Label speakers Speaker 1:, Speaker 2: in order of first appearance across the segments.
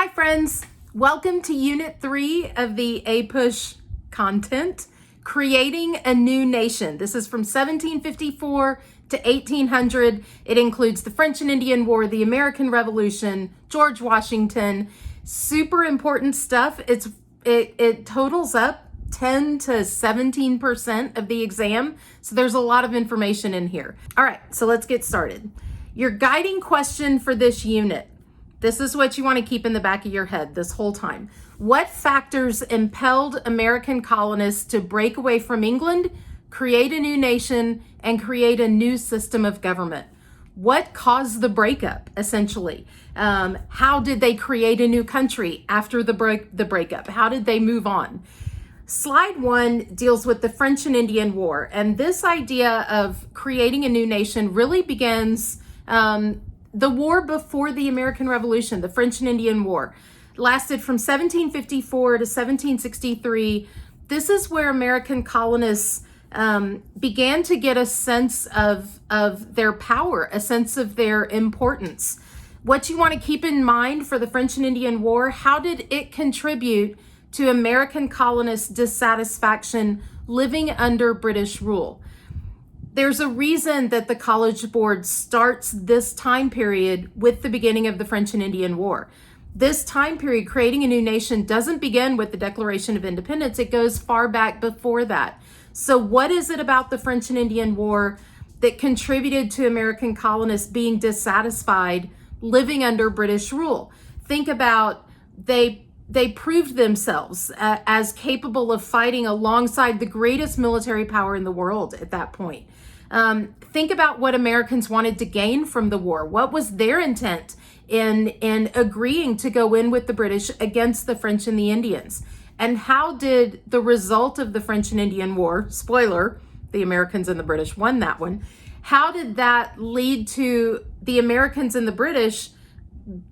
Speaker 1: Hi friends, welcome to Unit 3 of the APUSH content, Creating a New Nation. This is from 1754 to 1800. It includes the French and Indian War, the American Revolution, George Washington. Super important stuff. It totals up 10 to 17% of the exam, so there's a lot of information in here. All right, so let's get started. Your guiding question for this unit. This is what you want to keep in the back of your head this whole time. What factors impelled American colonists to break away from England, create a new nation, and create a new system of government? What caused the breakup, essentially? How did they create a new country after the breakup? How did they move on? Slide 1 deals with the French and Indian War, and this idea of creating a new nation really begins the war before the American Revolution, the French and Indian War, lasted from 1754 to 1763. This is where American colonists began to get a sense of their power, a sense of their importance. What you want to keep in mind for the French and Indian War, how did it contribute to American colonists' dissatisfaction living under British rule? There's a reason that the College Board starts this time period with the beginning of the French and Indian War. This time period, creating a new nation, doesn't begin with the Declaration of Independence. It goes far back before that. So what is it about the French and Indian War that contributed to American colonists being dissatisfied living under British rule? Think about they proved themselves as capable of fighting alongside the greatest military power in the world at that point. Think about what Americans wanted to gain from the war. What was their intent in agreeing to go in with the British against the French and the Indians? And how did the result of the French and Indian War, spoiler, the Americans and the British won that one, how did that lead to the Americans and the British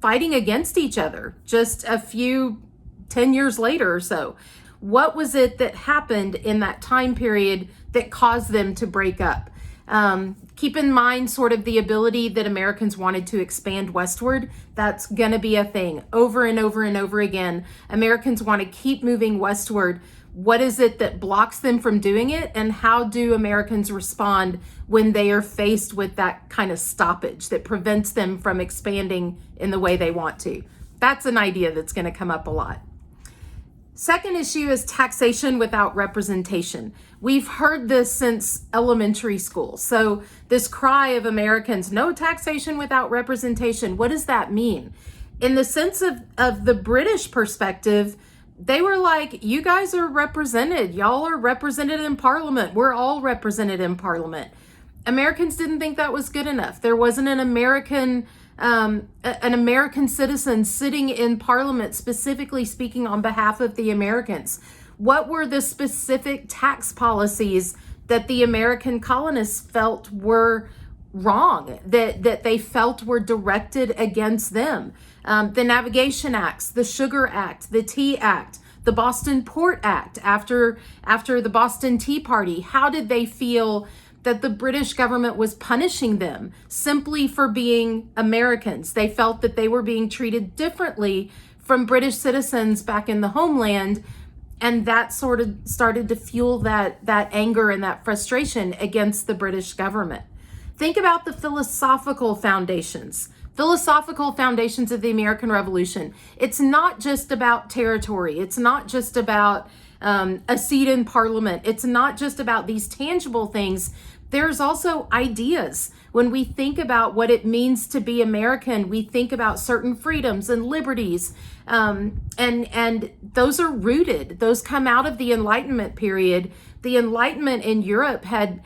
Speaker 1: fighting against each other just 10 years later or so? What was it that happened in that time period that caused them to break up? Keep in mind sort of the ability that Americans wanted to expand westward. That's going to be a thing over and over and over again. Americans want to keep moving westward. What is it that blocks them from doing it? And how do Americans respond when they are faced with that kind of stoppage that prevents them from expanding in the way they want to? That's an idea that's going to come up a lot. Second issue is taxation without representation. We've heard this since elementary school. So this cry of Americans, no taxation without representation, what does that mean? In the sense of the British perspective, they were like, you guys are represented. Y'all are represented in Parliament. We're all represented in Parliament. Americans didn't think that was good enough. There wasn't an American citizen sitting in Parliament specifically speaking on behalf of the Americans. What were the specific tax policies that the American colonists felt were wrong, that they felt were directed against them? The Navigation Acts, the Sugar Act, the Tea Act, the Boston Port Act after the Boston Tea Party. How did they feel that the British government was punishing them simply for being Americans? They felt that they were being treated differently from British citizens back in the homeland, and that sort of started to fuel that anger and that frustration against the British government. Think about the philosophical foundations of the American Revolution. It's not just about territory. It's not just about a seat in Parliament. It's not just about these tangible things. There's also ideas. When we think about what it means to be American, we think about certain freedoms and liberties, and those are rooted. Those come out of the Enlightenment period. The Enlightenment in Europe had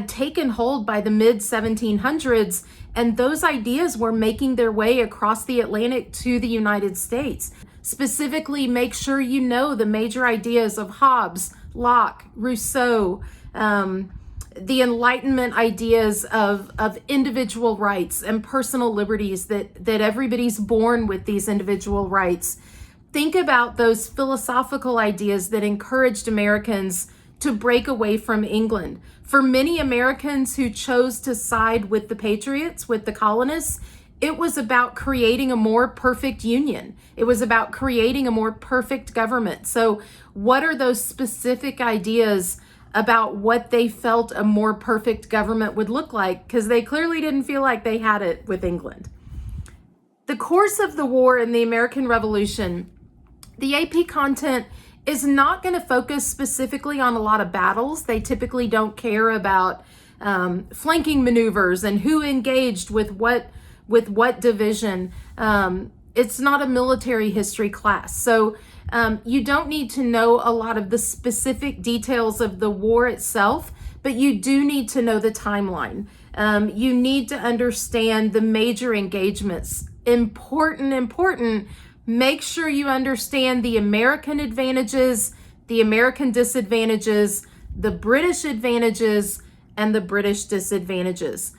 Speaker 1: taken hold by the mid-1700s, and those ideas were making their way across the Atlantic to the United States. Specifically, make sure you know the major ideas of Hobbes, Locke, Rousseau, the Enlightenment ideas of individual rights and personal liberties, that everybody's born with these individual rights. Think about those philosophical ideas that encouraged Americans to break away from England. For many Americans who chose to side with the Patriots, with the colonists, It was about creating a more perfect union. It was about creating a more perfect government. So what are those specific ideas about what they felt a more perfect government would look like? Because they clearly didn't feel like they had it with England. The course of the war and the American Revolution, the AP content is not going to focus specifically on a lot of battles. They typically don't care about flanking maneuvers and who engaged with what division. It's not a military history class. So you don't need to know a lot of the specific details of the war itself, but you do need to know the timeline. You need to understand the major engagements. Important. Make sure you understand the American advantages, the American disadvantages, the British advantages, and the British disadvantages.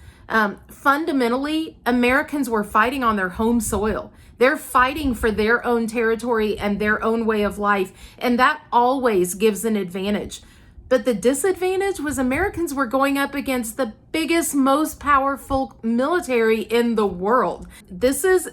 Speaker 1: Fundamentally, Americans were fighting on their home soil. They're fighting for their own territory and their own way of life, and that always gives an advantage. But the disadvantage was Americans were going up against the biggest, most powerful military in the world. This is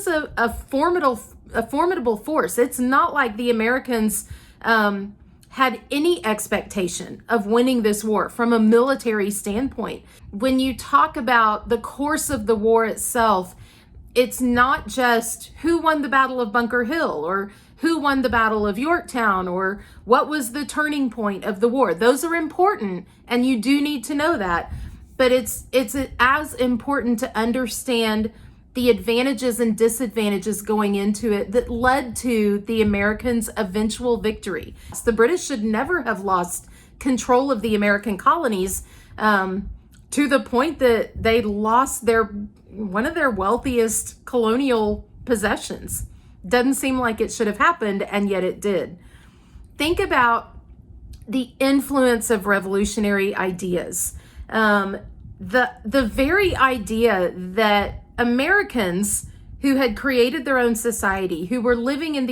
Speaker 1: a formidable force. It's not like the Americans had any expectation of winning this war from a military standpoint. When you talk about the course of the war itself, it's not just who won the Battle of Bunker Hill or who won the Battle of Yorktown or what was the turning point of the war. Those are important, and you do need to know that. But it's as important to understand the advantages and disadvantages going into it that led to the Americans' eventual victory. The British should never have lost control of the American colonies to the point that they lost one of their wealthiest colonial possessions. Doesn't seem like it should have happened, and yet it did. Think about the influence of revolutionary ideas. The very idea that Americans who had created their own society, who were living in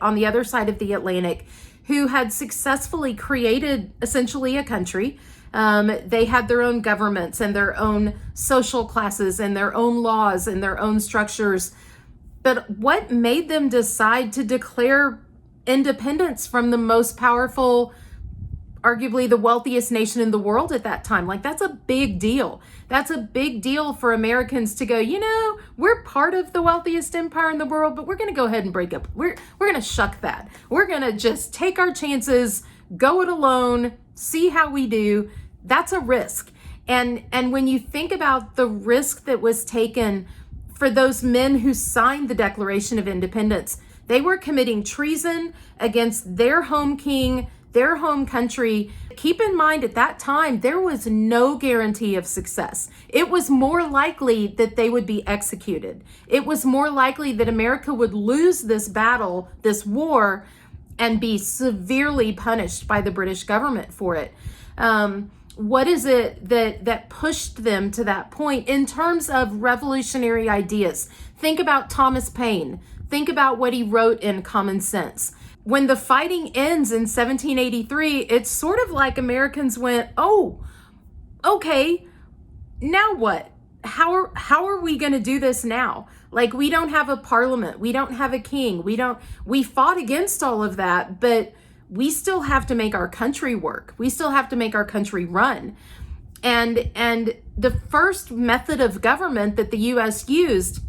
Speaker 1: on the other side of the Atlantic, who had successfully created essentially a country. They had their own governments and their own social classes and their own laws and their own structures. But what made them decide to declare independence from the most powerful, arguably the wealthiest nation in the world at that time? Like, that's a big deal. That's a big deal for Americans to go, we're part of the wealthiest empire in the world, but we're going to go ahead and break up. We're going to shuck that. We're going to just take our chances, go it alone, see how we do. That's a risk. And when you think about the risk that was taken for those men who signed the Declaration of Independence, they were committing treason against their home king, their home country. Keep in mind, at that time, there was no guarantee of success. It was more likely that they would be executed. It was more likely that America would lose this battle, this war, and be severely punished by the British government for it. What is it that pushed them to that point in terms of revolutionary ideas? Think about Thomas Paine. Think about what he wrote in Common Sense. When the fighting ends in 1783, it's sort of like Americans went, oh, okay, now what? How are we going to do this now? Like, we don't have a parliament. We don't have a king. We fought against all of that, but we still have to make our country work. We still have to make our country run. And the first method of government that the U.S. used,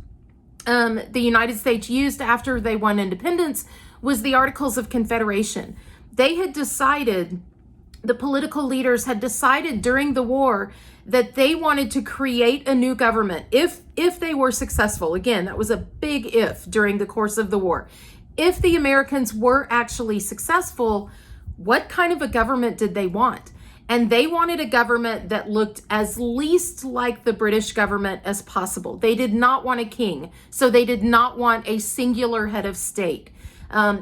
Speaker 1: the United States used after they won independence, was the Articles of Confederation. They had decided, the political leaders had decided during the war that they wanted to create a new government if they were successful. Again, that was a big if during the course of the war. If the Americans were actually successful, what kind of a government did they want? And they wanted a government that looked as least like the British government as possible. They did not want a king, so they did not want a singular head of state.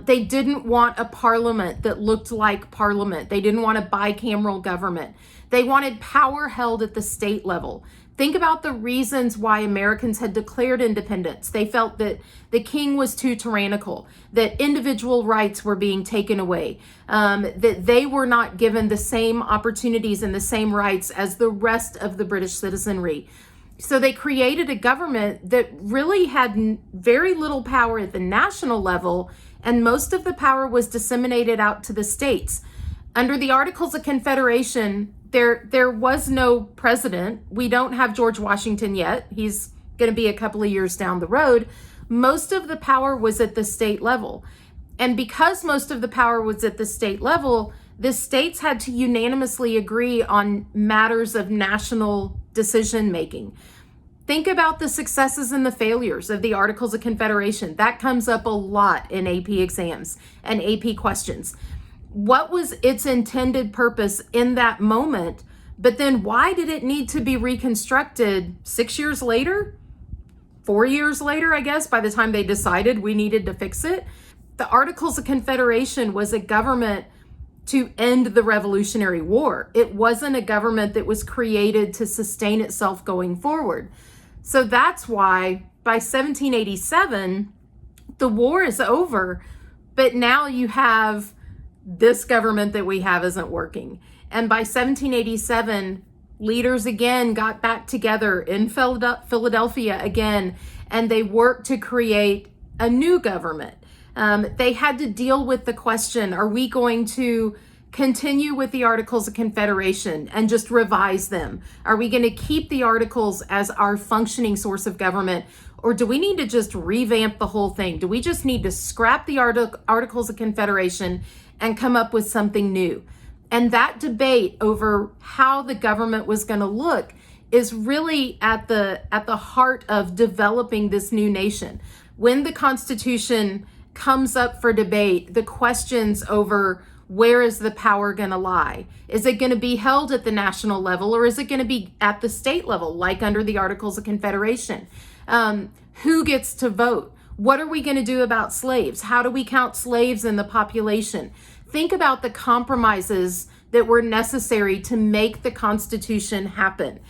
Speaker 1: They didn't want a parliament that looked like parliament. They didn't want a bicameral government. They wanted power held at the state level. Think about the reasons why Americans had declared independence. They felt that the king was too tyrannical, that individual rights were being taken away, that they were not given the same opportunities and the same rights as the rest of the British citizenry. So they created a government that really had very little power at the national level, and most of the power was disseminated out to the states. Under the Articles of Confederation, there was no president. We don't have George Washington yet. He's going to be a couple of years down the road. Most of the power was at the state level. And because most of the power was at the state level, the states had to unanimously agree on matters of national decision making. Think about the successes and the failures of the Articles of Confederation. That comes up a lot in AP exams and AP questions. What was its intended purpose in that moment? But then why did it need to be reconstructed 6 years later? 4 years later, I guess, by the time they decided we needed to fix it? The Articles of Confederation was a government to end the Revolutionary War. It wasn't a government that was created to sustain itself going forward. So that's why by 1787, the war is over, but now you have this government that we have isn't working. And by 1787, leaders again got back together in Philadelphia again, and they worked to create a new government. They had to deal with the question, are we going to continue with the Articles of Confederation and just revise them? Are we going to keep the Articles as our functioning source of government? Or do we need to just revamp the whole thing? Do we just need to scrap the Articles of Confederation and come up with something new? And that debate over how the government was going to look is really at the heart of developing this new nation. When the Constitution comes up for debate, the questions over where is the power going to lie? Is it going to be held at the national level, or is it going to be at the state level, like under the Articles of Confederation? Who gets to vote? What are we going to do about slaves? How do we count slaves in the population? Think about the compromises that were necessary to make the Constitution happen.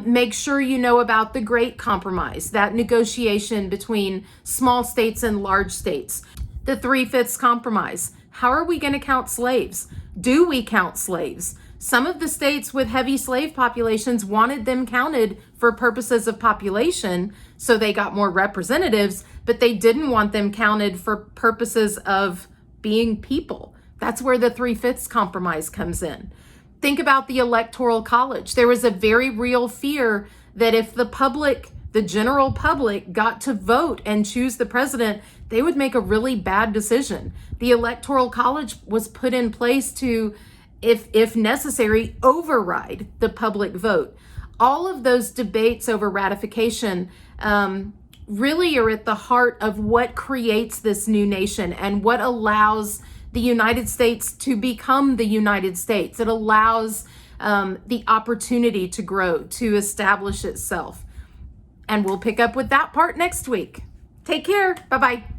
Speaker 1: Make sure you know about the Great Compromise, that negotiation between small states and large states. The 3/5 Compromise. How are we going to count slaves? Do we count slaves? Some of the states with heavy slave populations wanted them counted for purposes of population, so they got more representatives, but they didn't want them counted for purposes of being people. That's where the 3/5 Compromise comes in. Think about the Electoral College. There was a very real fear that if the general public got to vote and choose the president, they would make a really bad decision. The Electoral College was put in place to, if necessary, override the public vote. All of those debates over ratification really are at the heart of what creates this new nation and what allows the United States to become the United States. It allows the opportunity to grow, to establish itself. And we'll pick up with that part next week. Take care. Bye-bye.